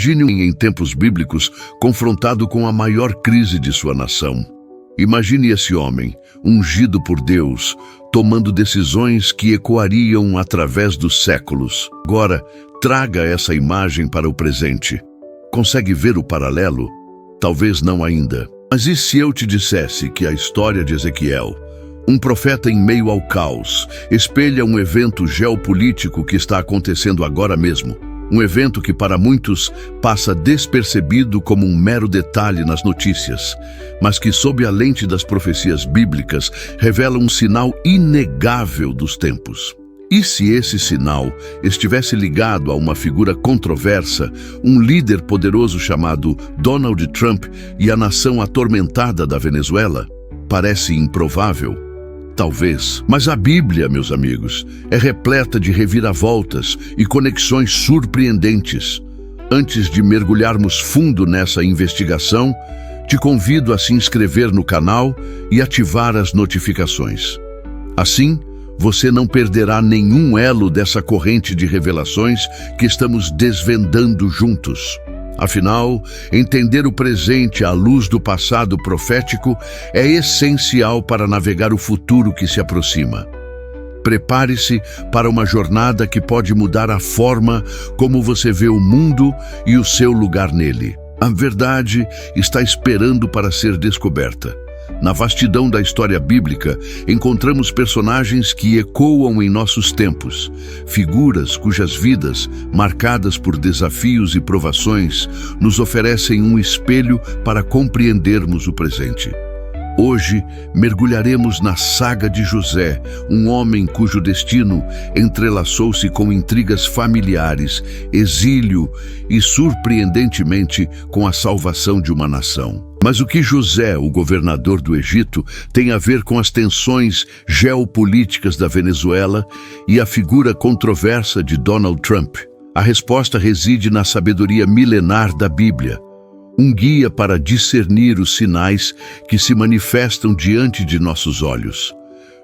Imagine-o em tempos bíblicos confrontado com a maior crise de sua nação. Imagine esse homem, ungido por Deus, tomando decisões que ecoariam através dos séculos. Agora, traga essa imagem para o presente. Consegue ver o paralelo? Talvez não ainda. Mas e se eu te dissesse que a história de Ezequiel, um profeta em meio ao caos, espelha um evento geopolítico que está acontecendo agora mesmo? Um evento que para muitos passa despercebido como um mero detalhe nas notícias, mas que sob a lente das profecias bíblicas revela um sinal inegável dos tempos. E se esse sinal estivesse ligado a uma figura controversa, um líder poderoso chamado Donald Trump e a nação atormentada da Venezuela? Parece improvável. Talvez, mas a Bíblia, meus amigos, é repleta de reviravoltas e conexões surpreendentes. Antes de mergulharmos fundo nessa investigação, te convido a se inscrever no canal e ativar as notificações. Assim, você não perderá nenhum elo dessa corrente de revelações que estamos desvendando juntos. Afinal, entender o presente à luz do passado profético é essencial para navegar o futuro que se aproxima. Prepare-se para uma jornada que pode mudar a forma como você vê o mundo e o seu lugar nele. A verdade está esperando para ser descoberta. Na vastidão da história bíblica, encontramos personagens que ecoam em nossos tempos, figuras cujas vidas, marcadas por desafios e provações, nos oferecem um espelho para compreendermos o presente. Hoje, mergulharemos na saga de José, um homem cujo destino entrelaçou-se com intrigas familiares, exílio e, surpreendentemente, com a salvação de uma nação. Mas o que José, o governador do Egito, tem a ver com as tensões geopolíticas da Venezuela e a figura controversa de Donald Trump? A resposta reside na sabedoria milenar da Bíblia, um guia para discernir os sinais que se manifestam diante de nossos olhos.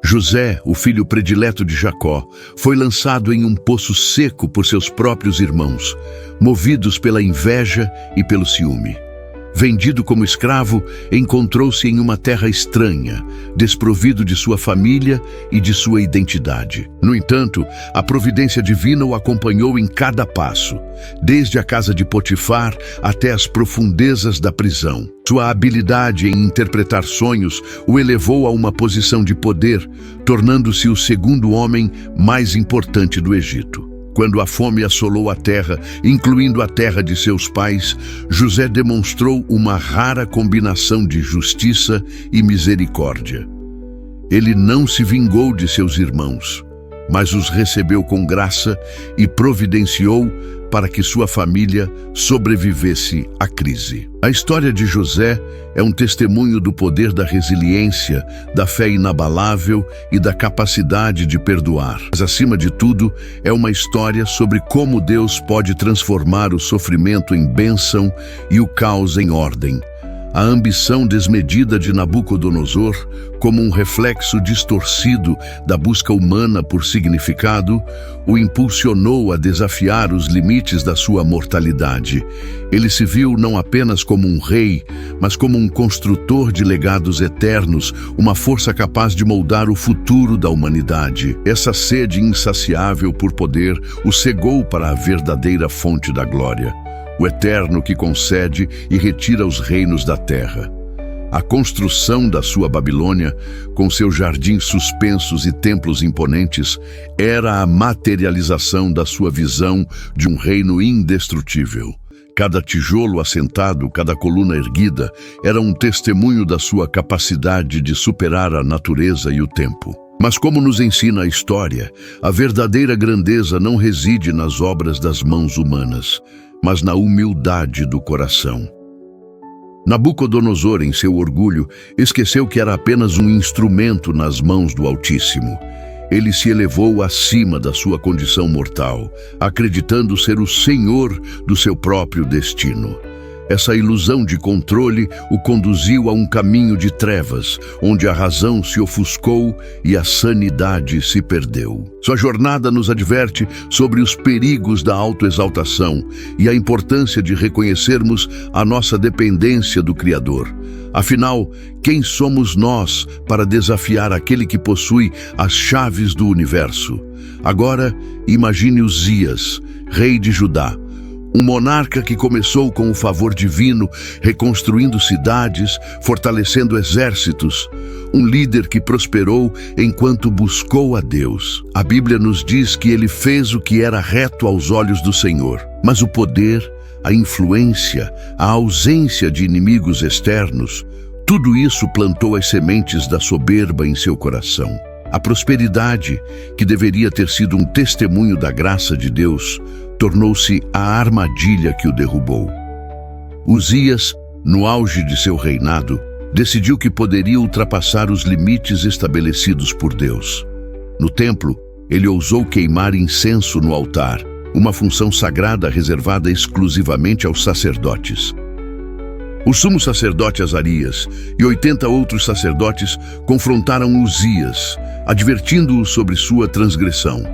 José, o filho predileto de Jacó, foi lançado em um poço seco por seus próprios irmãos, movidos pela inveja e pelo ciúme. Vendido como escravo, encontrou-se em uma terra estranha, desprovido de sua família e de sua identidade. No entanto, a providência divina o acompanhou em cada passo, desde a casa de Potifar até as profundezas da prisão. Sua habilidade em interpretar sonhos o elevou a uma posição de poder, tornando-se o segundo homem mais importante do Egito. Quando a fome assolou a terra, incluindo a terra de seus pais, José demonstrou uma rara combinação de justiça e misericórdia. Ele não se vingou de seus irmãos, mas os recebeu com graça e providenciou para que sua família sobrevivesse à crise. A história de José é um testemunho do poder da resiliência, da fé inabalável e da capacidade de perdoar. Mas, acima de tudo, é uma história sobre como Deus pode transformar o sofrimento em bênção e o caos em ordem. A ambição desmedida de Nabucodonosor, como um reflexo distorcido da busca humana por significado, o impulsionou a desafiar os limites da sua mortalidade. Ele se viu não apenas como um rei, mas como um construtor de legados eternos, uma força capaz de moldar o futuro da humanidade. Essa sede insaciável por poder o cegou para a verdadeira fonte da glória, o Eterno que concede e retira os reinos da terra. A construção da sua Babilônia, com seus jardins suspensos e templos imponentes, era a materialização da sua visão de um reino indestrutível. Cada tijolo assentado, cada coluna erguida, era um testemunho da sua capacidade de superar a natureza e o tempo. Mas como nos ensina a história, a verdadeira grandeza não reside nas obras das mãos humanas, mas na humildade do coração. Nabucodonosor, em seu orgulho, esqueceu que era apenas um instrumento nas mãos do Altíssimo. Ele se elevou acima da sua condição mortal, acreditando ser o senhor do seu próprio destino. Essa ilusão de controle o conduziu a um caminho de trevas, onde a razão se ofuscou e a sanidade se perdeu. Sua jornada nos adverte sobre os perigos da autoexaltação e a importância de reconhecermos a nossa dependência do Criador. Afinal, quem somos nós para desafiar aquele que possui as chaves do universo? Agora, imagine Uzias, rei de Judá. Um monarca que começou com o favor divino, reconstruindo cidades, fortalecendo exércitos. Um líder que prosperou enquanto buscou a Deus. A Bíblia nos diz que ele fez o que era reto aos olhos do Senhor. Mas o poder, a influência, a ausência de inimigos externos, tudo isso plantou as sementes da soberba em seu coração. A prosperidade, que deveria ter sido um testemunho da graça de Deus, tornou-se a armadilha que o derrubou. Uzias, no auge de seu reinado, decidiu que poderia ultrapassar os limites estabelecidos por Deus. No templo, ele ousou queimar incenso no altar, uma função sagrada reservada exclusivamente aos sacerdotes. O sumo sacerdote Azarias e 80 outros sacerdotes confrontaram Uzias, advertindo-o sobre sua transgressão.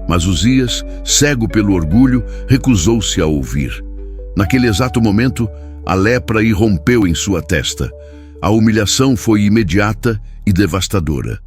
Mas Uzias, cego pelo orgulho, recusou-se a ouvir. Naquele exato momento, a lepra irrompeu em sua testa. A humilhação foi imediata e devastadora.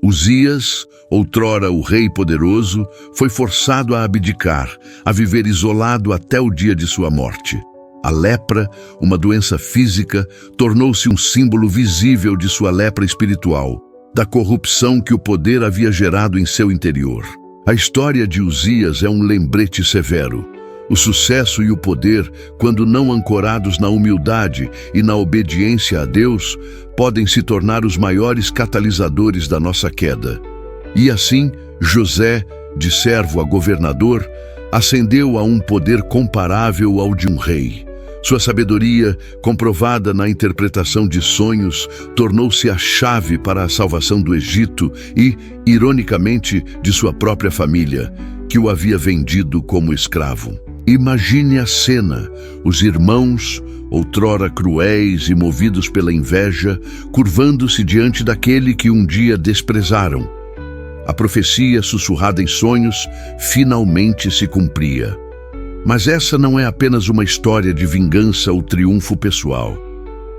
Uzias, outrora o rei poderoso, foi forçado a abdicar, a viver isolado até o dia de sua morte. A lepra, uma doença física, tornou-se um símbolo visível de sua lepra espiritual, da corrupção que o poder havia gerado em seu interior. A história de Uzias é um lembrete severo. O sucesso e o poder, quando não ancorados na humildade e na obediência a Deus, podem se tornar os maiores catalisadores da nossa queda. E assim, José, de servo a governador, ascendeu a um poder comparável ao de um rei. Sua sabedoria, comprovada na interpretação de sonhos, tornou-se a chave para a salvação do Egito e, ironicamente, de sua própria família, que o havia vendido como escravo. Imagine a cena: os irmãos, outrora cruéis e movidos pela inveja, curvando-se diante daquele que um dia desprezaram. A profecia sussurrada em sonhos finalmente se cumpria. Mas essa não é apenas uma história de vingança ou triunfo pessoal.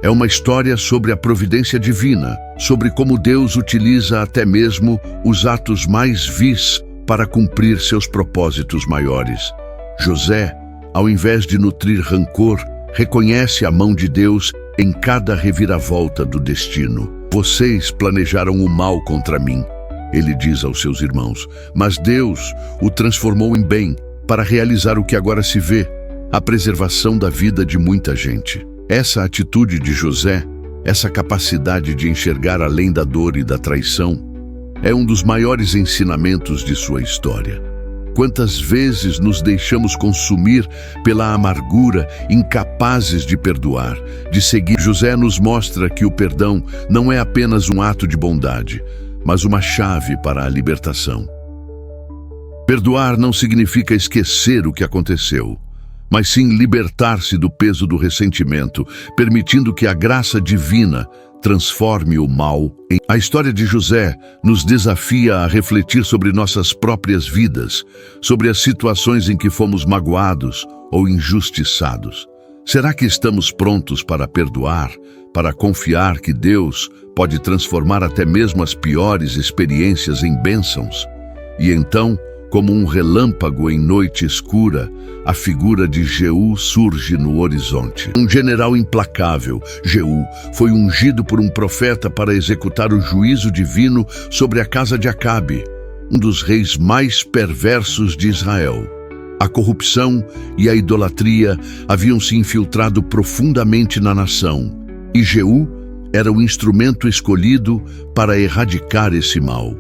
É uma história sobre a providência divina, sobre como Deus utiliza até mesmo os atos mais vis para cumprir seus propósitos maiores. José, ao invés de nutrir rancor, reconhece a mão de Deus em cada reviravolta do destino. Vocês planejaram o mal contra mim, ele diz aos seus irmãos, mas Deus o transformou em bem, para realizar o que agora se vê, a preservação da vida de muita gente. Essa atitude de José, essa capacidade de enxergar além da dor e da traição, é um dos maiores ensinamentos de sua história. Quantas vezes nos deixamos consumir pela amargura, incapazes de perdoar, de seguir? José nos mostra que o perdão não é apenas um ato de bondade, mas uma chave para a libertação. Perdoar não significa esquecer o que aconteceu, mas sim libertar-se do peso do ressentimento, permitindo que a graça divina transforme o mal em... A história de José nos desafia a refletir sobre nossas próprias vidas, sobre as situações em que fomos magoados ou injustiçados. Será que estamos prontos para perdoar, para confiar que Deus pode transformar até mesmo as piores experiências em bênçãos? E então, como um relâmpago em noite escura, a figura de Jeú surge no horizonte. Um general implacável, Jeú, foi ungido por um profeta para executar o juízo divino sobre a casa de Acabe, um dos reis mais perversos de Israel. A corrupção e a idolatria haviam se infiltrado profundamente na nação, e Jeú era o instrumento escolhido para erradicar esse mal.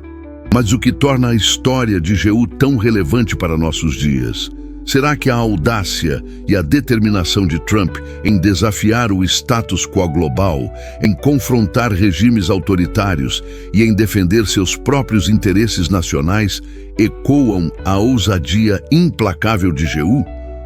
Mas o que torna a história de Jeú tão relevante para nossos dias? Será que a audácia e a determinação de Trump em desafiar o status quo global, em confrontar regimes autoritários e em defender seus próprios interesses nacionais ecoam a ousadia implacável de Jeú?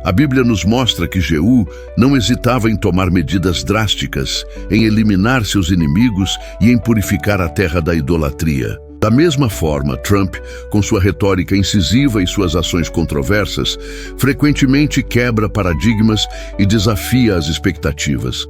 A Bíblia nos mostra que Jeú não hesitava em tomar medidas drásticas, em eliminar seus inimigos e em purificar a terra da idolatria. Da mesma forma, Trump, com sua retórica incisiva e suas ações controversas, frequentemente quebra paradigmas e desafia as expectativas.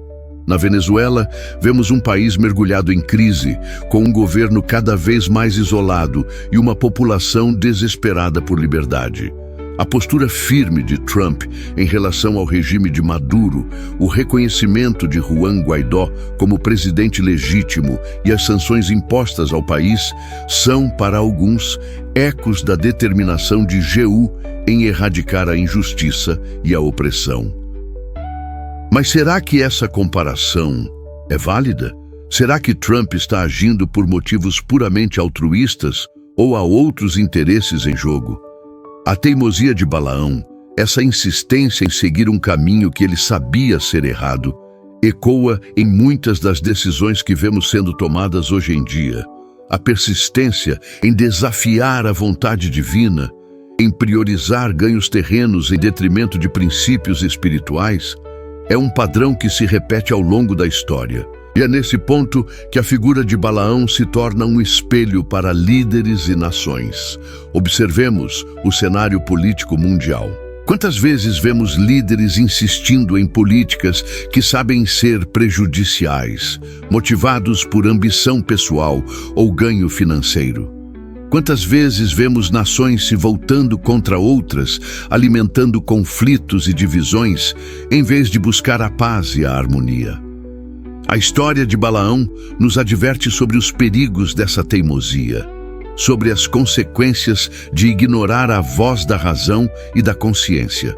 Na Venezuela, vemos um país mergulhado em crise, com um governo cada vez mais isolado e uma população desesperada por liberdade. A postura firme de Trump em relação ao regime de Maduro, o reconhecimento de Juan Guaidó como presidente legítimo e as sanções impostas ao país são, para alguns, ecos da determinação de Jeú em erradicar a injustiça e a opressão. Mas será que essa comparação é válida? Será que Trump está agindo por motivos puramente altruístas ou há outros interesses em jogo? A teimosia de Balaão, essa insistência em seguir um caminho que ele sabia ser errado, ecoa em muitas das decisões que vemos sendo tomadas hoje em dia. A persistência em desafiar a vontade divina, em priorizar ganhos terrenos em detrimento de princípios espirituais, é um padrão que se repete ao longo da história. E é nesse ponto que a figura de Balaão se torna um espelho para líderes e nações. Observemos o cenário político mundial. Quantas vezes vemos líderes insistindo em políticas que sabem ser prejudiciais, motivados por ambição pessoal ou ganho financeiro? Quantas vezes vemos nações se voltando contra outras, alimentando conflitos e divisões, em vez de buscar a paz e a harmonia? A história de Balaão nos adverte sobre os perigos dessa teimosia, sobre as consequências de ignorar a voz da razão e da consciência.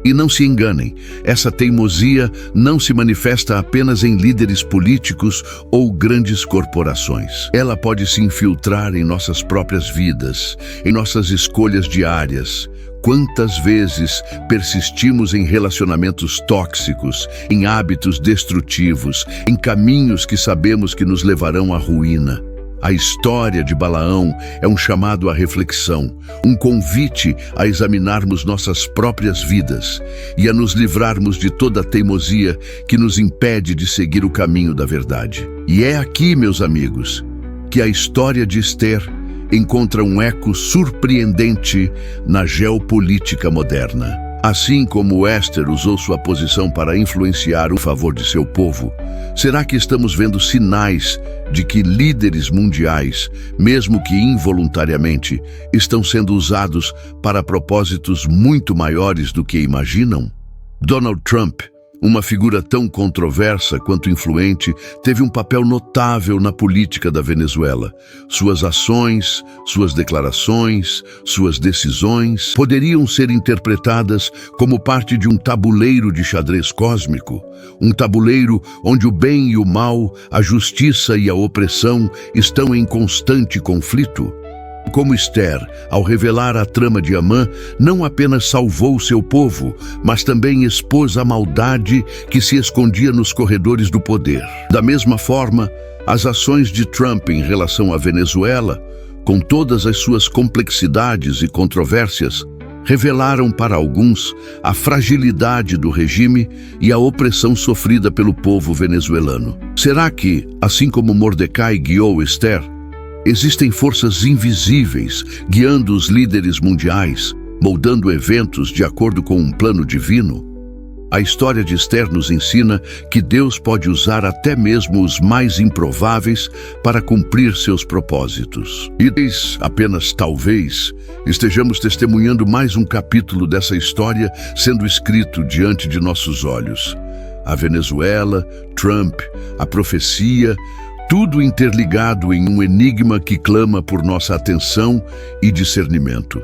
E não se enganem, essa teimosia não se manifesta apenas em líderes políticos ou grandes corporações. Ela pode se infiltrar em nossas próprias vidas, em nossas escolhas diárias. Quantas vezes persistimos em relacionamentos tóxicos, em hábitos destrutivos, em caminhos que sabemos que nos levarão à ruína? A história de Balaão é um chamado à reflexão, um convite a examinarmos nossas próprias vidas e a nos livrarmos de toda a teimosia que nos impede de seguir o caminho da verdade. E é aqui, meus amigos, que a história de Esther encontra um eco surpreendente na geopolítica moderna. Assim como Esther usou sua posição para influenciar o favor de seu povo, será que estamos vendo sinais de que líderes mundiais, mesmo que involuntariamente, estão sendo usados para propósitos muito maiores do que imaginam? Donald Trump, uma figura tão controversa quanto influente, teve um papel notável na política da Venezuela. Suas ações, suas declarações, suas decisões poderiam ser interpretadas como parte de um tabuleiro de xadrez cósmico, um tabuleiro onde o bem e o mal, a justiça e a opressão estão em constante conflito. Como Esther, ao revelar a trama de Amã, não apenas salvou seu povo, mas também expôs a maldade que se escondia nos corredores do poder. Da mesma forma, as ações de Trump em relação à Venezuela, com todas as suas complexidades e controvérsias, revelaram para alguns a fragilidade do regime e a opressão sofrida pelo povo venezuelano. Será que, assim como Mordecai guiou Esther, existem forças invisíveis guiando os líderes mundiais, moldando eventos de acordo com um plano divino? A história de Esther nos ensina que Deus pode usar até mesmo os mais improváveis para cumprir seus propósitos. E apenas talvez, estejamos testemunhando mais um capítulo dessa história sendo escrito diante de nossos olhos. A Venezuela, Trump, a profecia, tudo interligado em um enigma que clama por nossa atenção e discernimento.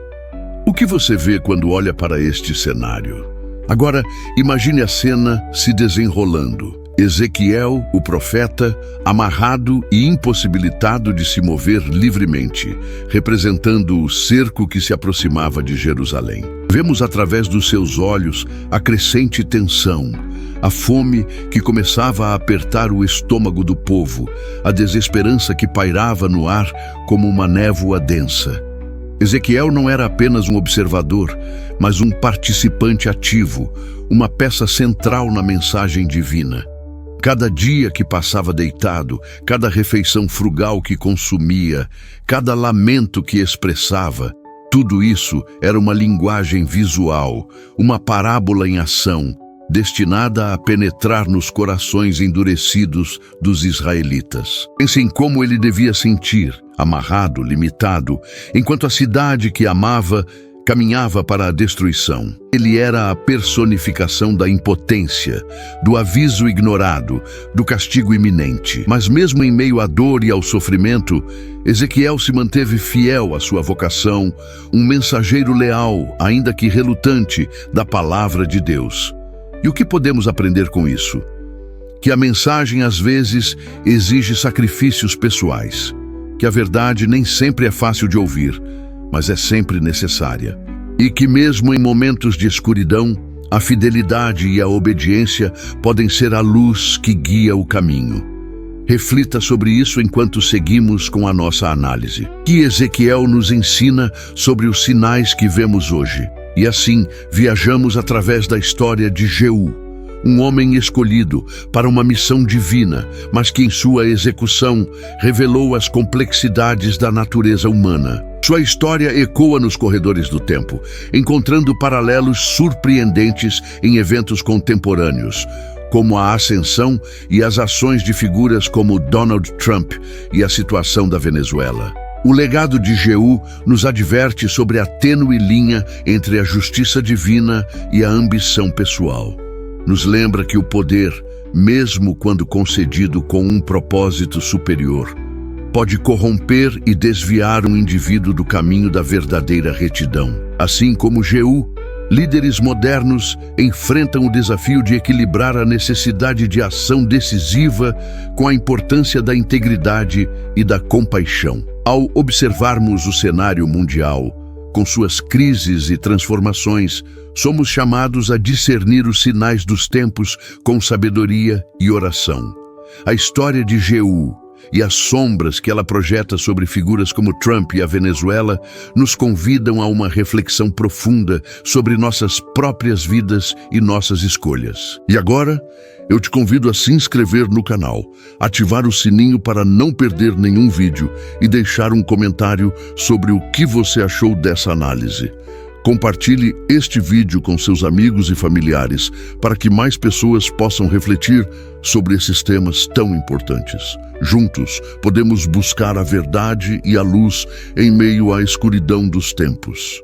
O que você vê quando olha para este cenário? Agora, imagine a cena se desenrolando. Ezequiel, o profeta, amarrado e impossibilitado de se mover livremente, representando o cerco que se aproximava de Jerusalém. Vemos através dos seus olhos a crescente tensão, a fome que começava a apertar o estômago do povo, a desesperança que pairava no ar como uma névoa densa. Ezequiel não era apenas um observador, mas um participante ativo, uma peça central na mensagem divina. Cada dia que passava deitado, cada refeição frugal que consumia, cada lamento que expressava, tudo isso era uma linguagem visual, uma parábola em ação, destinada a penetrar nos corações endurecidos dos israelitas. Pense em como ele devia sentir, amarrado, limitado, enquanto a cidade que amava caminhava para a destruição. Ele era a personificação da impotência, do aviso ignorado, do castigo iminente. Mas mesmo em meio à dor e ao sofrimento, Ezequiel se manteve fiel à sua vocação, um mensageiro leal, ainda que relutante, da palavra de Deus. E o que podemos aprender com isso? Que a mensagem às vezes exige sacrifícios pessoais, que a verdade nem sempre é fácil de ouvir, mas é sempre necessária. E que mesmo em momentos de escuridão, a fidelidade e a obediência podem ser a luz que guia o caminho. Reflita sobre isso enquanto seguimos com a nossa análise. Que Ezequiel nos ensina sobre os sinais que vemos hoje. E assim, viajamos através da história de Jeú, um homem escolhido para uma missão divina, mas que em sua execução revelou as complexidades da natureza humana. Sua história ecoa nos corredores do tempo, encontrando paralelos surpreendentes em eventos contemporâneos, como a ascensão e as ações de figuras como Donald Trump e a situação da Venezuela. O legado de Jeú nos adverte sobre a tênue linha entre a justiça divina e a ambição pessoal. Nos lembra que o poder, mesmo quando concedido com um propósito superior, pode corromper e desviar um indivíduo do caminho da verdadeira retidão. Assim como Jeú, líderes modernos enfrentam o desafio de equilibrar a necessidade de ação decisiva com a importância da integridade e da compaixão. Ao observarmos o cenário mundial, com suas crises e transformações, somos chamados a discernir os sinais dos tempos com sabedoria e oração. A história de Jeú e as sombras que ela projeta sobre figuras como Trump e a Venezuela nos convidam a uma reflexão profunda sobre nossas próprias vidas e nossas escolhas. E agora, eu te convido a se inscrever no canal, ativar o sininho para não perder nenhum vídeo e deixar um comentário sobre o que você achou dessa análise. Compartilhe este vídeo com seus amigos e familiares para que mais pessoas possam refletir sobre esses temas tão importantes. Juntos, podemos buscar a verdade e a luz em meio à escuridão dos tempos.